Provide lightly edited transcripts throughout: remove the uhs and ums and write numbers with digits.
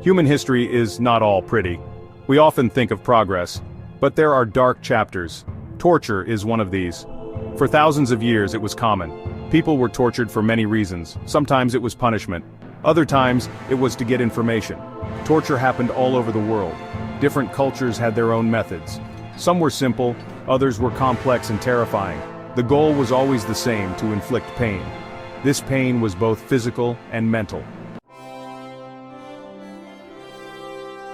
Human history is not all pretty. We often think of progress, but there are dark chapters. Torture is one of these. For thousands of years it was common. People were tortured for many reasons. Sometimes it was punishment. Other times, it was to get information. Torture happened all over the world. Different cultures had their own methods. Some were simple, others were complex and terrifying. The goal was always the same: to inflict pain. This pain was both physical and mental.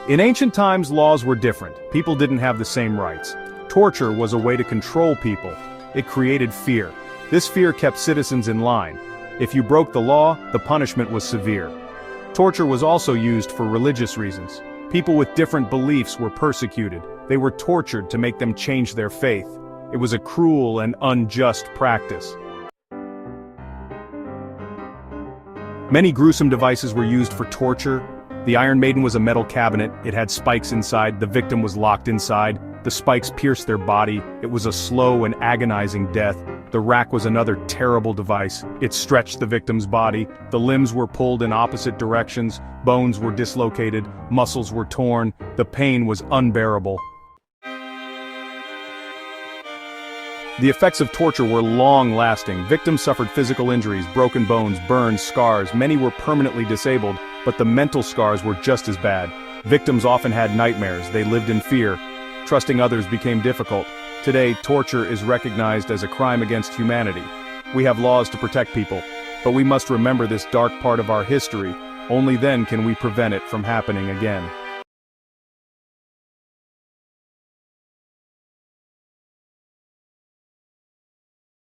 In ancient times, laws were different. People didn't have the same rights. Torture was a way to control people. It created fear. This fear kept citizens in line. If you broke the law, the punishment was severe. Torture was also used for religious reasons. People with different beliefs were persecuted. They were tortured to make them change their faith. It was a cruel and unjust practice. Many gruesome devices were used for torture. The Iron Maiden was a metal cabinet. It had spikes inside. The victim was locked inside. The spikes pierced their body. It was a slow and agonizing death. The rack was another terrible device. It stretched the victim's body. The limbs were pulled in opposite directions. Bones were dislocated. Muscles were torn. The pain was unbearable. The effects of torture were long-lasting. Victims suffered physical injuries, broken bones, burns, scars. Many were permanently disabled, but the mental scars were just as bad. Victims often had nightmares. They lived in fear. Trusting others became difficult. Today, torture is recognized as a crime against humanity. We have laws to protect people, but we must remember this dark part of our history. Only then can we prevent it from happening again.